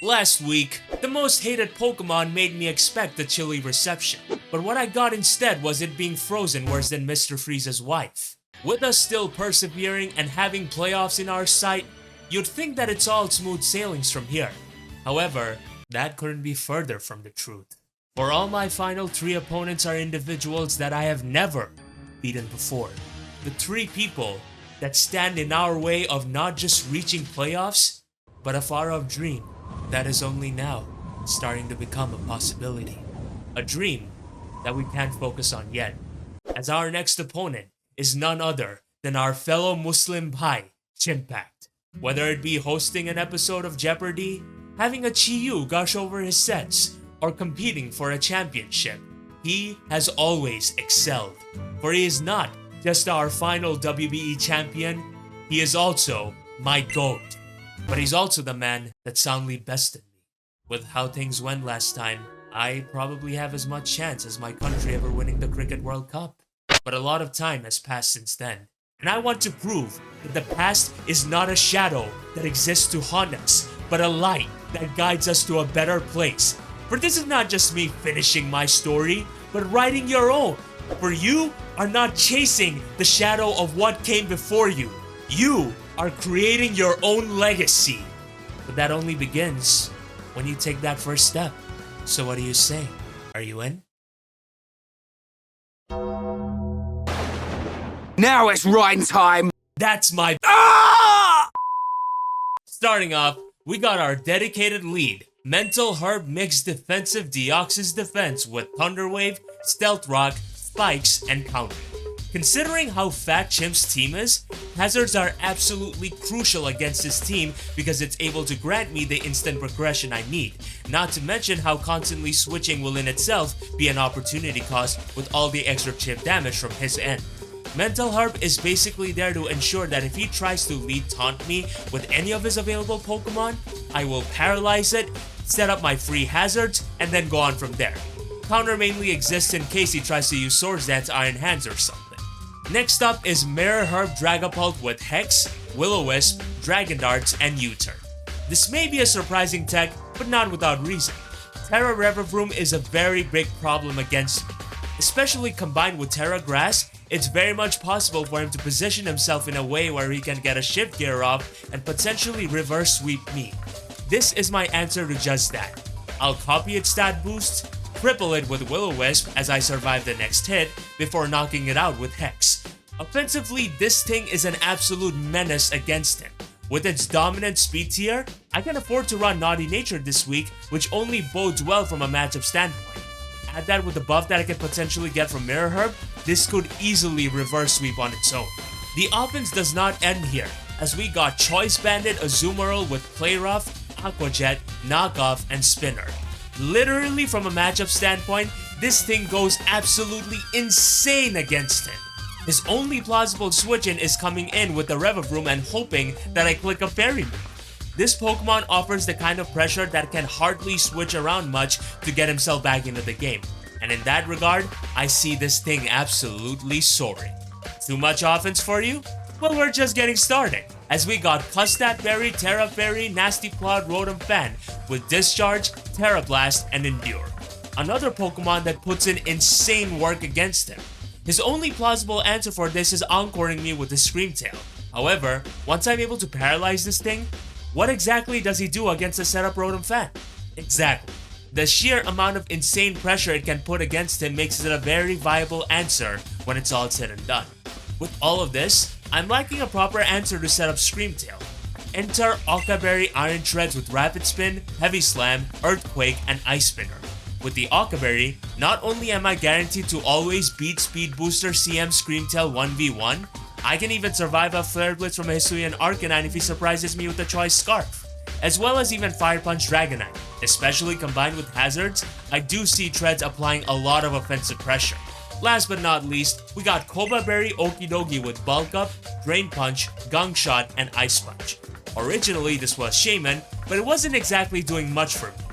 Last week, the most hated Pokemon made me expect a chilly reception, but what I got instead was it being frozen worse than Mr. Freeze's wife. With us still persevering and having playoffs in our sight, you'd think that it's all smooth sailings from here. However, that couldn't be further from the truth. For all my final 3 opponents are individuals that I have never beaten before. The 3 people that stand in our way of not just reaching playoffs, but a far-off dream that is only now starting to become a possibility. A dream that we can't focus on yet, as our next opponent is none other than our fellow Muslim Bhai, Chimpact. Whether it be hosting an episode of Jeopardy, having a Chiyu gush over his sets, or competing for a championship, he has always excelled. For he is not just our final WBE champion, he is also my GOAT. But he's also the man that soundly bested me. With how things went last time, I probably have as much chance as my country ever winning the Cricket World Cup. But a lot of time has passed since then, and I want to prove that the past is not a shadow that exists to haunt us, but a light that guides us to a better place. For this is not just me finishing my story, but writing your own. For you are not chasing the shadow of what came before you. You are creating your own legacy. But that only begins when you take that first step. So what do you say? Are you in? Now it's rhyme time! That's my... Starting off, we got our dedicated lead, Mental Herb mixed defensive Deoxys defense with Thunder Wave, Stealth Rock, Spikes, and Counter. Considering how fat Chimp's team is, hazards are absolutely crucial against his team because it's able to grant me the instant progression I need, not to mention how constantly switching will in itself be an opportunity cost with all the extra chip damage from his end. Mental Herb is basically there to ensure that if he tries to lead taunt me with any of his available Pokemon, I will paralyze it, set up my free hazards, and then go on from there. Counter mainly exists in case he tries to use Swords Dance Iron Hands or something. Next up is Mirror Herb Dragapult with Hex, Will-O-Wisp, Dragon Darts, and U-Turn. This may be a surprising tech, but not without reason. Terra Revavroom is a very big problem against me. Especially combined with Terra Grass, it's very much possible for him to position himself in a way where he can get a shift gear off and potentially reverse sweep me. This is my answer to just that. I'll copy its stat boost, cripple it with Will-O-Wisp as I survive the next hit before knocking it out with Hex. Offensively, this thing is an absolute menace against him. With its dominant speed tier, I can afford to run Naughty Nature this week, which only bodes well from a matchup standpoint. Add that with the buff that I can potentially get from Mirror Herb, this could easily reverse sweep on its own. The offense does not end here, as we got Choice Bandit Azumarill with Play Rough, Aqua Jet, Knockoff, and Spinner. Literally from a matchup standpoint, this thing goes absolutely insane against him. His only plausible switch-in is coming in with the Revavroom and hoping that I click a Fairy move. This Pokemon offers the kind of pressure that can hardly switch around much to get himself back into the game. And in that regard, I see this thing absolutely soaring. Too much offense for you? Well, we're just getting started, as we got Custap Berry, Terra Fairy, Nasty Plot, Rotom Fan with Discharge, Terra Blast, and Endure. Another Pokemon that puts in insane work against him. His only plausible answer for this is encoring me with the Scream Tail. However, once I'm able to paralyze this thing, what exactly does he do against a setup Rotom Fan? Exactly. The sheer amount of insane pressure it can put against him makes it a very viable answer when it's all said and done. With all of this, I'm lacking a proper answer to set up Scream Tail. Enter Okaberry Iron Treads with Rapid Spin, Heavy Slam, Earthquake, and Ice Spinner. With the Okaberry, not only am I guaranteed to always beat Speed Booster CM Scream Tail 1v1, I can even survive a Flare Blitz from a Hisuian Arcanine if he surprises me with a Choice Scarf, as well as even Fire Punch Dragonite. Especially combined with hazards, I do see Treads applying a lot of offensive pressure. Last but not least, we got Cobra Berry OKIDOGI with Bulk Up, Drain Punch, Gong Shot, and Ice Punch. Originally this was Shaman, but it wasn't exactly doing much for me.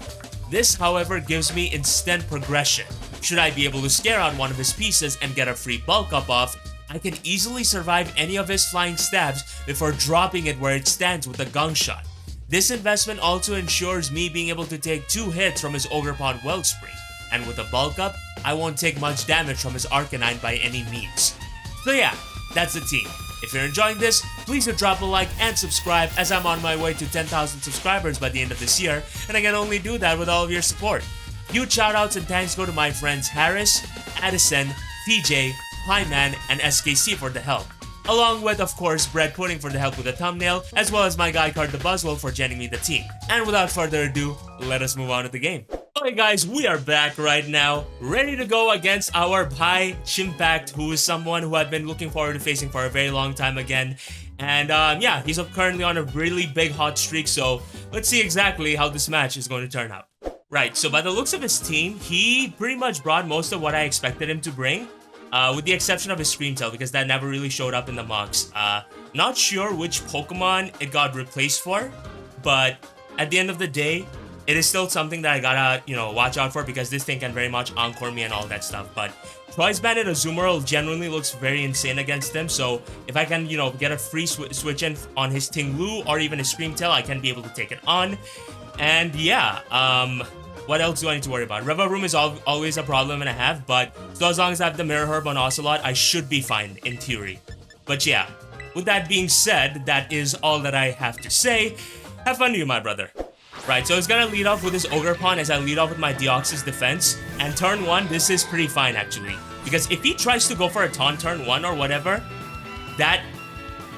This, however, gives me instant progression. Should I be able to scare out one of his pieces and get a free Bulk Up off, I can easily survive any of his flying stabs before dropping it where it stands with a Gong Shot. This investment also ensures me being able to take 2 hits from his Ogerpon Wellspring, and with a bulk up, I won't take much damage from his Arcanine by any means. So yeah, that's the team. If you're enjoying this, please do drop a like and subscribe, as I'm on my way to 10,000 subscribers by the end of this year, and I can only do that with all of your support. Huge shoutouts and thanks go to my friends Harris, Addison, TJ, Pieman, and SKC for the help. Along with, of course, Bread Pudding for the help with the thumbnail, as well as my guy Card the Buzzwell for joining me the team. And without further ado, let us move on to the game. Okay guys, we are back right now, ready to go against our Pai Chimpact, who is someone who I've been looking forward to facing for a very long time again. And yeah, he's currently on a really big hot streak, so let's see exactly how this match is going to turn out. Right, so by the looks of his team, he pretty much brought most of what I expected him to bring. With the exception of his Scream Tail, because that never really showed up in the mocks. Not sure which Pokemon it got replaced for, but at the end of the day, it is still something that I gotta, watch out for, because this thing can very much encore me and all that stuff. But Choice Bandit Azumarill genuinely looks very insane against him, so if I can, get a free switch in on his Tinglu or even his Scream Tail, I can be able to take it on. And yeah, what else do I need to worry about? Revaroom is always a problem and a half, but so as long as I have the Mirror Herb on Ocelot, I should be fine, in theory. But yeah, with that being said, that is all that I have to say. Have fun to you, my brother. Right, so it's gonna lead off with his Ogerpon as I lead off with my Deoxys defense. And turn 1, this is pretty fine actually. Because if he tries to go for a taunt turn 1 or whatever, that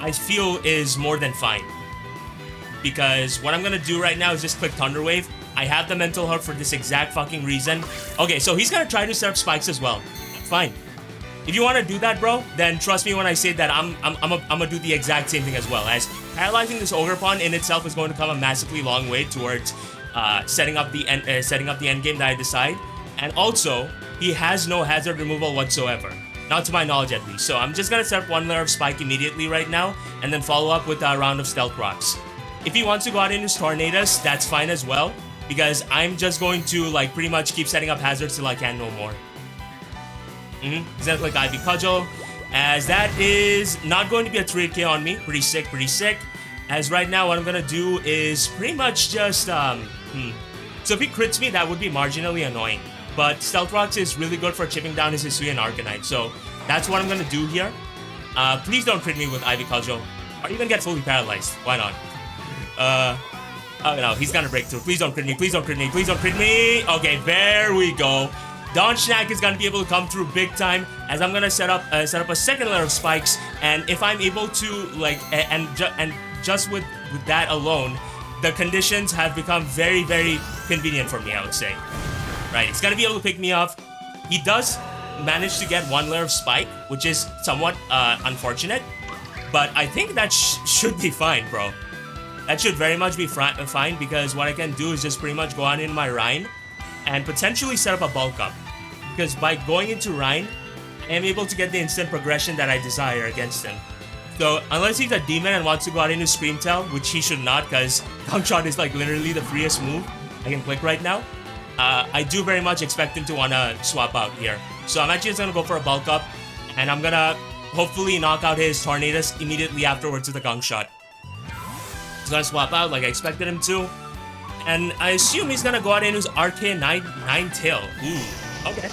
I feel is more than fine. Because what I'm gonna do right now is just click Thunder Wave. I have the Mental Herb for this exact fucking reason. Okay, so he's gonna try to set up spikes as well. Fine. If you want to do that, bro, then trust me when I say that I'm gonna do the exact same thing as well. As paralyzing this Ogerpon in itself is going to come a massively long way towards setting up the end game that I decide. And also, he has no hazard removal whatsoever, not to my knowledge at least. So I'm just gonna set up 1 layer of spike immediately right now, and then follow up with a round of Stealth Rocks. If he wants to go out into Tornadus, that's fine as well, because I'm just going to pretty much keep setting up hazards till I can no more. He's gonna click Ivy Cudgel, as that is not going to be a 3K on me. Pretty sick, pretty sick. As right now, what I'm gonna do is pretty much just, So if he crits me, that would be marginally annoying. But Stealth Rocks is really good for chipping down his Hisuian Arcanine, so that's what I'm gonna do here. Please don't crit me with Ivy Cudgel, or even get fully paralyzed. Why not? Oh no, he's gonna break through. Please don't crit me, please don't crit me, please don't crit me. Okay, there we go. Donchnak is gonna be able to come through big time, as I'm gonna set up a second layer of spikes, and if I'm able to just with that alone, the conditions have become very, very convenient for me, I would say. Right, he's gonna be able to pick me off. He does manage to get 1 layer of spike, which is somewhat unfortunate, but I think that should be fine, bro. That should very much be fine, because what I can do is just pretty much go on in my Rhine and potentially set up a bulk up. Because by going into Rhine, I am able to get the instant progression that I desire against him. So unless he's a demon and wants to go out into Scream Tail, which he should not, because Gong Shot is literally the freest move I can click right now, I do very much expect him to want to swap out here. So I'm actually just going to go for a bulk up, and I'm going to hopefully knock out his Tornadus immediately afterwards with a Gong Shot. He's going to swap out like I expected him to. And I assume he's going to go out into his Arcane Ninetale. Ooh, okay.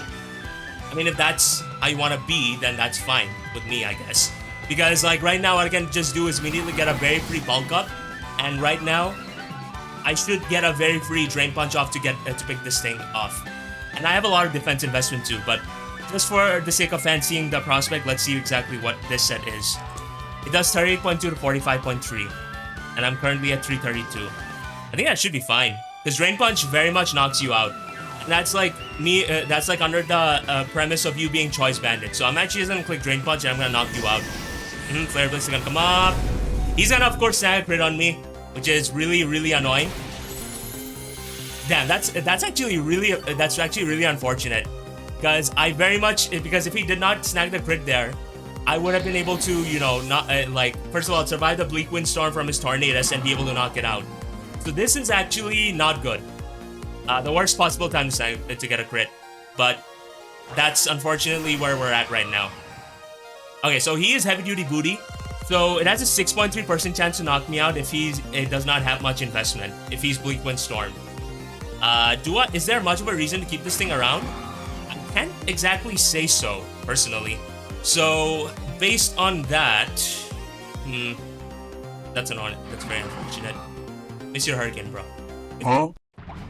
I mean, if that's how you want to be, then that's fine with me, I guess. Because right now, what I can just do is immediately get a very free bulk up. And right now, I should get a very free Drain Punch off to pick this thing off. And I have a lot of defense investment too, but just for the sake of fancying the prospect, let's see exactly what this set is. It does 38.2 to 45.3. And I'm currently at 332. I think that should be fine, because Drain Punch very much knocks you out. And that's that's under the premise of you being Choice Bandit. So I'm actually just gonna click Drain Punch and I'm gonna knock you out. Flare Blitz is gonna come up. He's gonna of course snag a crit on me, which is really, really annoying. Damn, that's actually really unfortunate. Because because if he did not snag the crit there, I would have been able to, first of all, survive the Bleak Windstorm from his Tornadus and be able to knock it out. So this is actually not good. The worst possible time to get a crit. But that's unfortunately where we're at right now. Okay, so he is Heavy Duty Booty. So it has a 6.3% chance to knock me out if it does not have much investment. If he's Bleak Wind Storm. Is there much of a reason to keep this thing around? I can't exactly say so, personally. So based on that, that's very unfortunate. Miss your Hurricane, bro. Huh?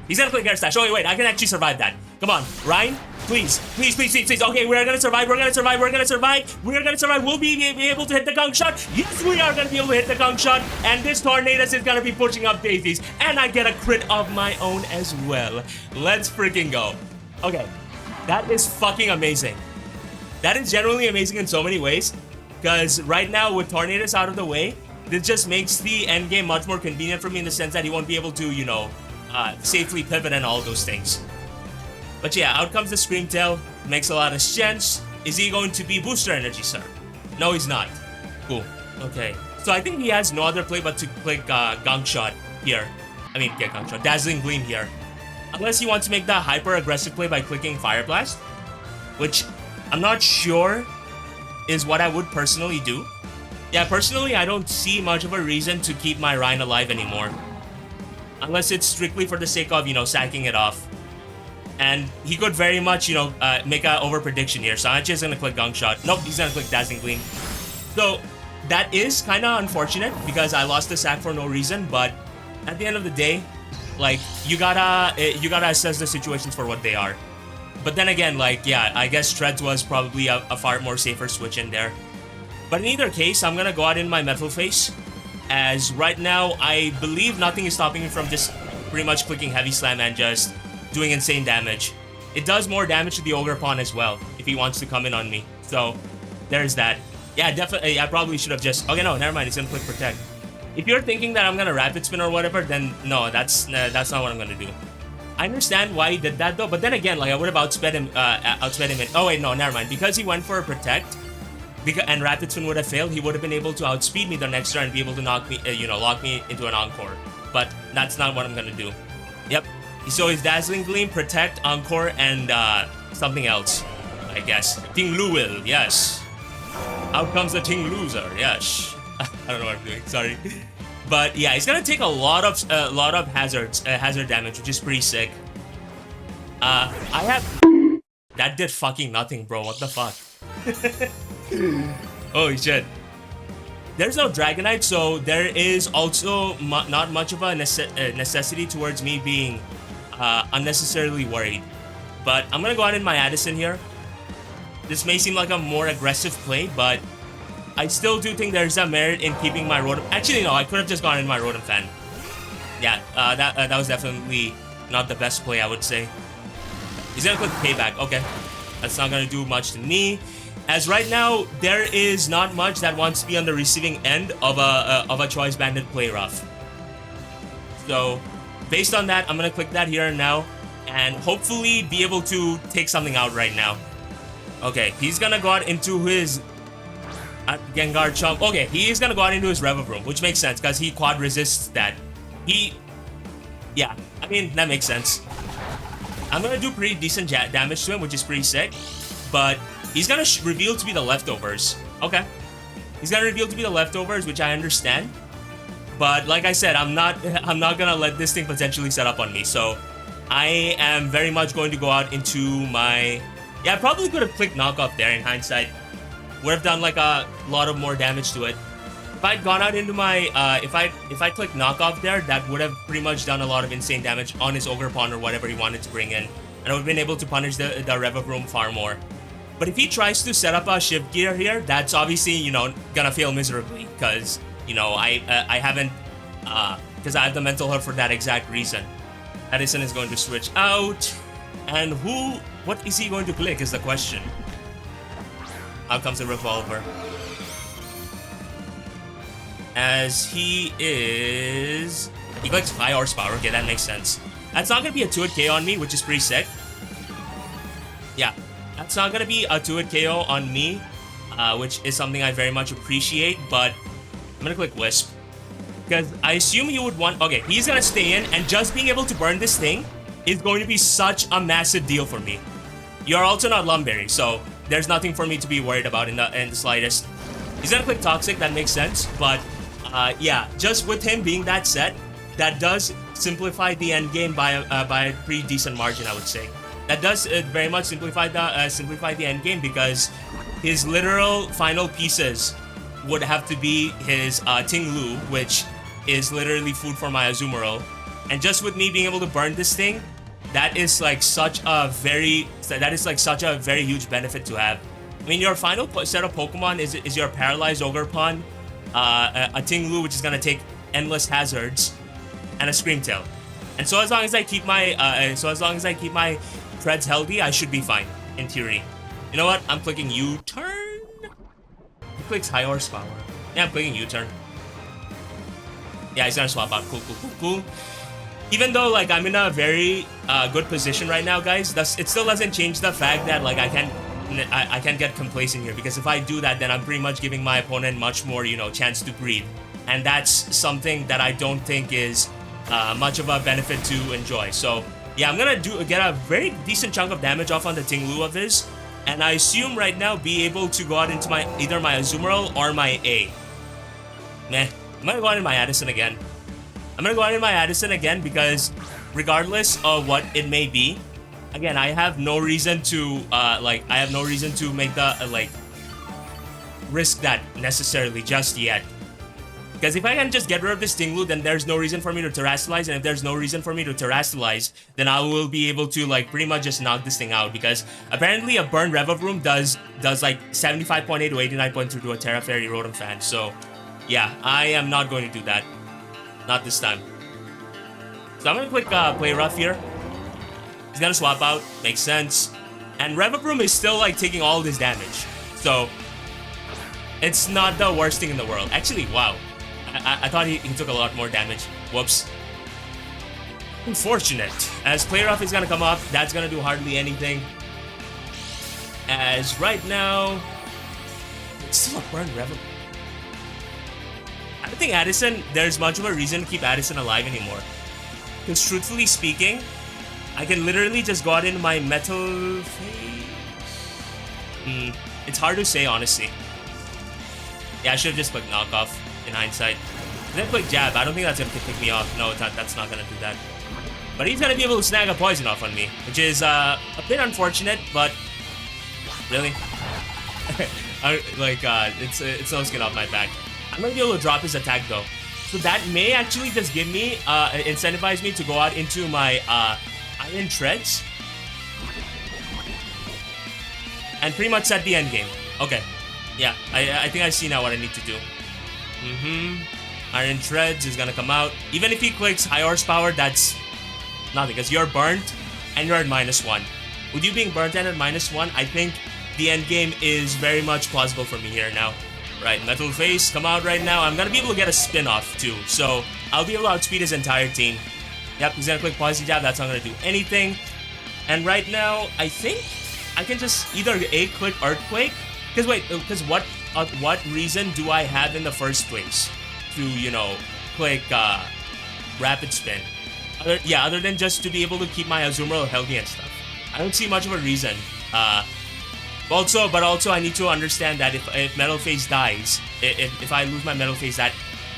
He's gonna click Air Slash. Oh wait, I can actually survive that. Come on, Ryan, please. Okay, we're gonna survive. We're gonna survive. We'll be able to hit the gong shot. Yes, we are gonna be able to hit the gong shot. And this Tornadus is gonna be pushing up daisies. And I get a crit of my own as well. Let's freaking go. Okay, that is fucking amazing. That is generally amazing in so many ways. Because right now, with Tornadus out of the way, this just makes the end game much more convenient for me in the sense that he won't be able to, you know, safely pivot and all those things. But yeah, out comes the Screamtail. Makes a lot of sense. Is he going to be Booster Energy, sir? No, he's not. Cool. Okay. So I think he has no other play but to click Gong Shot here. Gong Shot. Dazzling Gleam here. Unless he wants to make the hyper-aggressive play by clicking Fire Blast. Which I'm not sure is what I would personally do. Yeah, personally, I don't see much of a reason to keep my Rhine alive anymore. Unless it's strictly for the sake of, you know, sacking it off. And he could very much, you know, make an over-prediction here. So I'm just going to click Gong Shot. Nope, he's going to click Dazzling Gleam. So that is kind of unfortunate because I lost the sack for no reason. But at the end of the day, like, you gotta assess the situations for what they are. But then again, like, yeah, I guess Treads was probably a far more safer switch in there. But in either case, I'm going to go out in my Metal Face. As right now, I believe nothing is stopping me from just pretty much clicking Heavy Slam and just doing insane damage. It does more damage to the Ogre Pawn as well, if he wants to come in on me. So, there's that. Yeah, definitely, I probably should have just... Okay, no, never mind, he's gonna click Protect. If you're thinking that I'm gonna Rapid Spin or whatever, then no, that's not what I'm gonna do. I understand why he did that though, but then again, like, I would have outsped him in... Oh wait, no, never mind. Because he went for a Protect, and Rapid Spin would have failed, he would have been able to outspeed me the next turn and be able to knock me, lock me into an Encore. But that's not what I'm gonna do. Yep. So it's Dazzling Gleam, Protect, Encore, and something else, I guess. Ting Luil, yes. Out comes the Ting Loser, yes. I don't know what I'm doing, sorry. But yeah, he's gonna take a lot of hazard damage, which is pretty sick. That did fucking nothing, bro. What the fuck? Holy shit. There's no Dragonite, so there is also not much of a necessity towards me being unnecessarily worried. But I'm gonna go out in my Addison here. This may seem like a more aggressive play, but I still do think there's a merit in keeping my Rotom. Actually, no, I could have just gone in my Rotom Fan. Yeah, that was definitely not the best play, I would say. He's gonna click Payback. Okay, that's not gonna do much to me. As right now, there is not much that wants to be on the receiving end of a Choice Banded play rough. So, based on that, I'm gonna click that here and now, and hopefully be able to take something out right now. Okay, he's gonna go out into his Gengar Chomp. Okay, he is gonna go out into his Revivroom, which makes sense because he quad resists that. Yeah, I mean that makes sense. I'm gonna do pretty decent damage to him, which is pretty sick, but he's gonna reveal to be the leftovers. Okay, he's gonna reveal to be the leftovers, which I understand. But like I said, I'm not gonna let this thing potentially set up on me. So I am very much going to go out into my... Yeah, I probably could have clicked Knockoff there in hindsight. Would have done like a lot of more damage to it. If I'd gone out into my... if I clicked Knockoff there, that would have pretty much done a lot of insane damage on his Ogre Pawn or whatever he wanted to bring in. And I would have been able to punish the Revivroom far more. But if he tries to set up a Shift Gear here, that's obviously, you know, gonna fail miserably. Because, you know, I haven't... because I have the Mental Health for that exact reason. Addison is going to switch out. And what is he going to click is the question. Out comes the Revolver. As he clicks High Horsepower. Okay, that makes sense. That's not going to be a 2-hit KO on me, which is pretty sick. Yeah, that's not going to be a 2-hit KO on me, which is something I very much appreciate, but I'm going to click Wisp. Because I assume he would want... Okay, he's going to stay in, and just being able to burn this thing is going to be such a massive deal for me. You're also not Lumberry, so there's nothing for me to be worried about in the slightest. He's gonna click Toxic, that makes sense, but yeah, just with him being that set, that does simplify the end game by a pretty decent margin, I would say. That does very much simplify the end game because his literal final pieces would have to be his Ting Lu, which is literally food for my Azumarill. And just with me being able to burn this thing, that is like such a very huge benefit to have. I mean, your final set of Pokemon is your Paralyzed Ogerpon, a Ting Lu, which is gonna take endless hazards, and a Screamtail. And so as long as I keep my Treads healthy, I should be fine in theory. You know what? I'm clicking U-turn. He clicks High Horsepower. Yeah, I'm clicking U-turn. Yeah, he's gonna swap out. Cool. Even though like I'm in a very good position right now, guys, it still doesn't change the fact that like I can't get complacent here, because if I do that, then I'm pretty much giving my opponent much more, you know, chance to breathe, and that's something that I don't think is much of a benefit to enjoy. So yeah, I'm gonna get a very decent chunk of damage off on the Ting Lu of his, and I assume right now be able to go out into either my Azumarill or my A. Meh, I'm gonna go out in my Addison again. Because regardless of what it may be, again, I have no reason to make the risk that necessarily just yet. Because if I can just get rid of this Ting Lu, then there's no reason for me to Terrastalize, and if there's no reason for me to Terrastalize, then I will be able to like pretty much just knock this thing out, because apparently a Burn Revovroom does like 75.8 to 89.2 to a Terra Fairy Rotom fan. So yeah, I am not going to do that. Not this time. So I'm gonna click Play Rough here. He's gonna swap out, makes sense. And Revovroom is still like taking all this damage, so it's not the worst thing in the world. Actually, wow. I thought he took a lot more damage. Whoops. Unfortunate. As Play Rough is gonna come up, that's gonna do hardly anything. As right now, it's still a Burn Revovroom. I don't think Addison, there's much of a reason to keep Addison alive anymore. Because truthfully speaking, I can literally just go out in my Metal Phase. It's hard to say, honestly. Yeah, I should have just clicked Knockoff in hindsight. And then click Jab. I don't think that's going to pick me off. No, that's not going to do that. But he's going to be able to snag a Poison off on me, which is a bit unfortunate, but really? It's no skin off my back. I'm going to be able to drop his attack though. So that may actually just give me, incentivize me to go out into my Iron Treads. And pretty much set the end game. Okay. Yeah, I think I see now what I need to do. Iron Treads is going to come out. Even if he clicks High Horsepower, that's nothing, because you're burnt and you're at -1. With you being burnt and at -1, I think the end game is very much plausible for me here now. Right, Metal Face, come out right now. I'm gonna be able to get a spin-off too, so I'll be able to outspeed his entire team. Yep, he's gonna click Poison Jab, that's not gonna do anything. And right now, I think I can just either click Earthquake, because what reason do I have in the first place to, you know, click Rapid Spin? Other than just to be able to keep my Azumarill healthy and stuff. I don't see much of a reason. But also I need to understand that if Metal Phase dies, if I lose my Metal Phase, that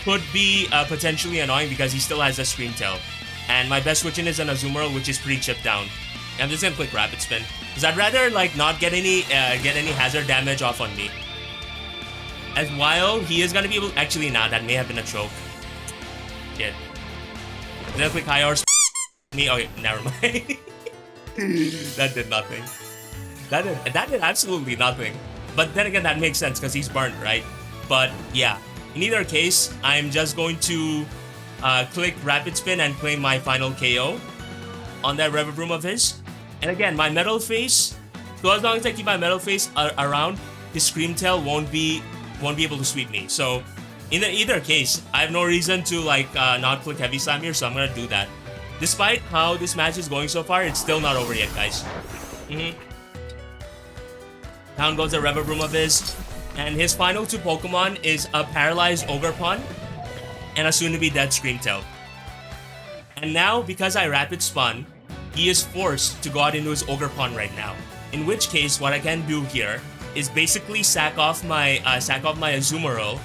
could be potentially annoying because he still has a Screamtail. And my best switch in is an Azumarill, which is pretty chipped down. I'm just gonna click Rapid Spin, because I'd rather like not get any hazard damage off on me. As while he is gonna be able, actually nah, that may have been a choke. Shit. I'm gonna click High Horse me. Okay, never mind. That did nothing. That did absolutely nothing. But then again, that makes sense because he's burnt, right? But yeah, in either case, I'm just going to click Rapid Spin and claim my final KO on that Revovroom of his. And again, my Metal Face, so as long as I keep my Metal Face around, his Screamtail won't be able to sweep me. So in either case, I have no reason to like not click Heavy Slam here, so I'm gonna do that. Despite how this match is going so far, it's still not over yet, guys. Down goes a Revovroom of his, and his final two Pokemon is a Paralyzed Ogerpon and a soon-to-be dead Screamtail. And now, because I Rapid Spun, he is forced to go out into his Ogerpon right now. In which case, what I can do here is basically sack off my Azumarill,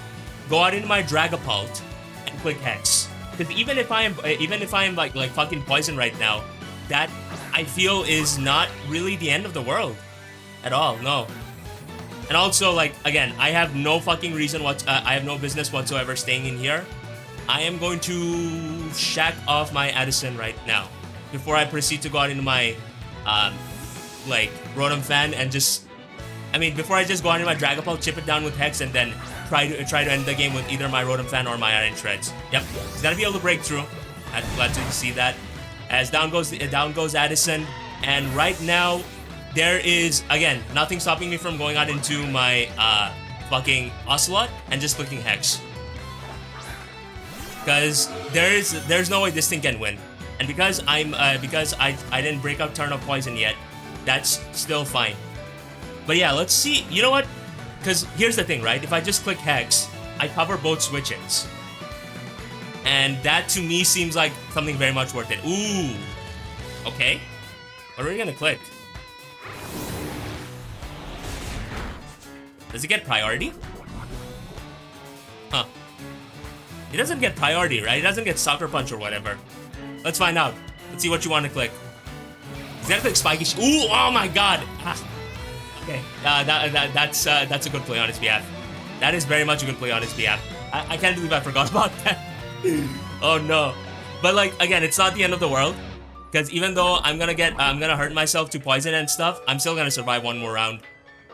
go out into my Dragapult, and click Hex. Because even if I am like fucking poison right now, that I feel is not really the end of the world at all. No. And also, like, again, I have no fucking reason I have no business whatsoever staying in here. I am going to shack off my Addison right now before I proceed to go out into my like Rotom Fan and just, I mean, before I just go out into my Dragapult, chip it down with Hex, and then try to end the game with either my Rotom Fan or my Iron Shreds. Yep, he's gonna be able to break through. I'm glad to see that. As down goes Addison, and right now there is, again, nothing stopping me from going out into my fucking Ocelot and just clicking Hex. Because there's no way this thing can win. And because I didn't break out Turn of Poison yet, that's still fine. But yeah, let's see. You know what? Because here's the thing, right? If I just click Hex, I cover both switch-ins. And that to me seems like something very much worth it. Ooh. Okay. What are we gonna click? Does it get priority? Huh. It doesn't get priority, right? It doesn't get Sucker Punch or whatever. Let's find out. Let's see what you want to click. Is that click Spiky? Ooh! Oh my God! Ah. Okay. That's a good play on his behalf. That is very much a good play on his behalf. I can't believe I forgot about that. Oh no. But like, again, it's not the end of the world. Because even though I'm gonna hurt myself to poison and stuff, I'm still gonna survive one more round.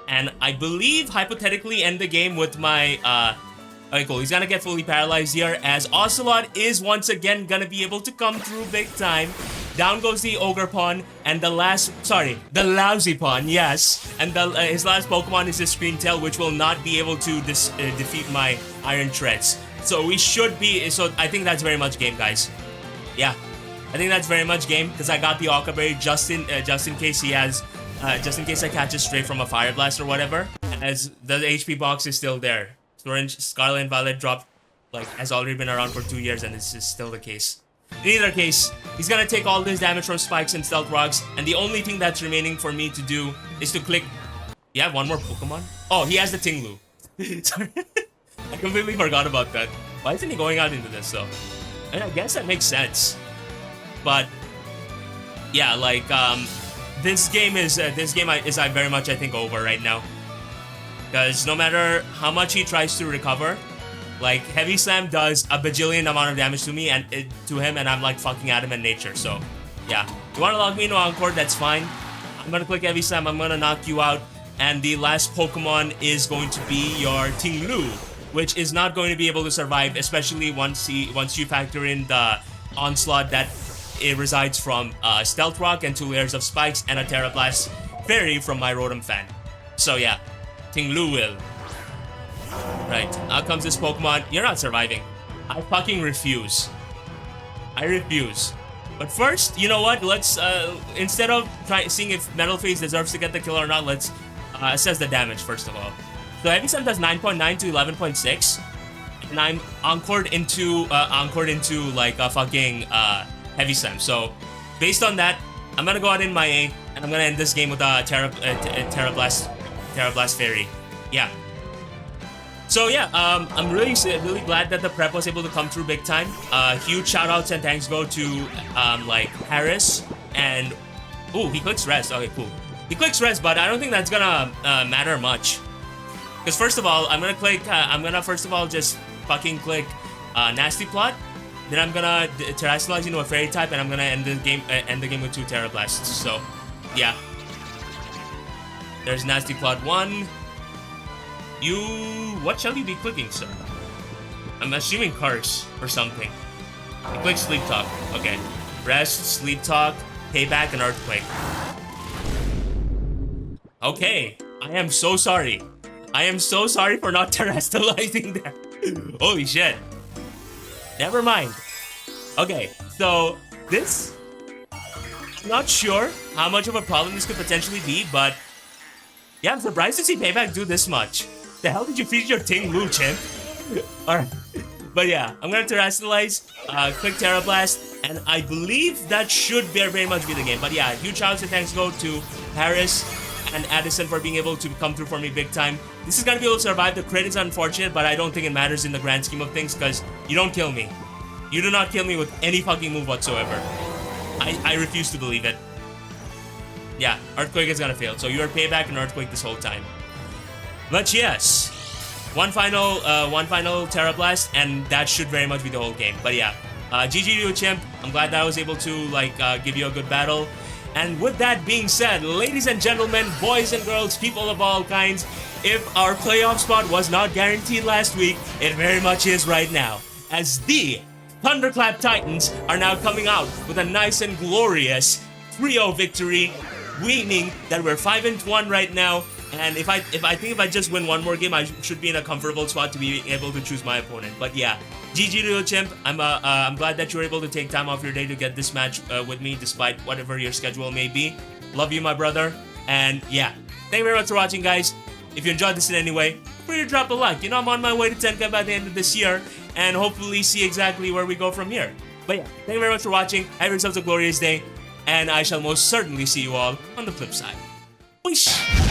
And I believe, hypothetically, end the game with my, okay, cool. He's gonna get fully paralyzed here, as Ocelot is once again gonna be able to come through big time. Down goes the Ogre Pawn, and the Lousy Pawn, yes. And his last Pokemon is the Screen Tail, which will not be able to defeat my Iron Shreds. So we should be, so I think that's very much game, guys. Yeah, I think that's very much game, because I got the Occa Berry just in case he has, just in case I catch it straight from a Fire Blast or whatever, as the HP box is still there. Orange, Scarlet, and Violet drop, like, has already been around for 2 years, and this is still the case. In either case, he's gonna take all this damage from Spikes and Stealth Rocks, and the only thing that's remaining for me to do is to click... You have one more Pokemon? Oh, he has the Tinglu. Sorry. I completely forgot about that. Why isn't he going out into this, though? I mean, I guess that makes sense. But, yeah, like, this game is very much, I think, over right now. Because no matter how much he tries to recover, like, Heavy Slam does a bajillion amount of damage to me and to him, and I'm like fucking adamant nature. So, yeah. You want to lock me into Encore? That's fine. I'm gonna click Heavy Slam. I'm gonna knock you out, and the last Pokemon is going to be your Tinglu, which is not going to be able to survive, especially once you factor in the onslaught that it resides from Stealth Rock and 2 layers of Spikes and a Terra Blast Fairy from my Rotom Fan. So yeah. Tinglu will. Right, out comes this Pokemon. You're not surviving. I fucking refuse. I refuse. But first, you know what? Let's, instead of seeing if Metal Phase deserves to get the kill or not, let's assess the damage first of all. So Heavy Slam does 9.9 to 11.6. And I'm encored into like a fucking Heavy Slam. So, based on that, I'm gonna go out in my A, and I'm gonna end this game with a Terra Blast Fairy. Yeah. So yeah, I'm really glad that the prep was able to come through big time. Huge shout outs and thanks go to like Harris and ooh, he clicks rest. Okay, cool. He clicks rest, but I don't think that's gonna matter much. Because first of all, I'm gonna first of all just fucking click Nasty Plot. Then I'm gonna Terrestrialize into a Fairy type, and I'm gonna end the game with 2 Terra Blasts. So yeah. There's Nasty Plot 1. What shall you be clicking, sir? I'm assuming Curse or something. You click Sleep Talk. Okay. Rest, Sleep Talk, Payback, and Earthquake. Okay. I am so sorry. I am so sorry for not terrestrializing there. Holy shit. Never mind. Okay, so this... I'm not sure how much of a problem this could potentially be, but... Yeah, I'm surprised to see Payback do this much. The hell did you feed your Tinglu, Chimp? Alright. But yeah, I'm gonna terrestrialize, click Terra Blast, and I believe that should very much be the game. But yeah, huge shout out and thanks go to Harris and Addison for being able to come through for me big time. This is gonna be able to survive. The crit is unfortunate, but I don't think it matters in the grand scheme of things because you don't kill me. You do not kill me with any fucking move whatsoever. I refuse to believe it. Yeah, Earthquake is gonna fail. So you're payback and Earthquake this whole time. But yes, one final Terra Blast, and that should very much be the whole game. But yeah, GG to you, Chimp. I'm glad that I was able to give you a good battle. And with that being said, ladies and gentlemen, boys and girls, people of all kinds, if our playoff spot was not guaranteed last week, it very much is right now, as the Thunderclap Titans are now coming out with a nice and glorious 3-0 victory, meaning that we're 5-1 right now. And if I just win one more game, I should be in a comfortable spot to be able to choose my opponent. But yeah, GG to you, Chimp. I'm glad that you were able to take time off your day to get this match with me, despite whatever your schedule may be. Love you, my brother. And yeah, thank you very much for watching, guys. If you enjoyed this in any way, feel free to drop a like. You know, I'm on my way to 10K by the end of this year, and hopefully see exactly where we go from here. But yeah, thank you very much for watching. Have yourselves a glorious day, and I shall most certainly see you all on the flip side. Whoosh!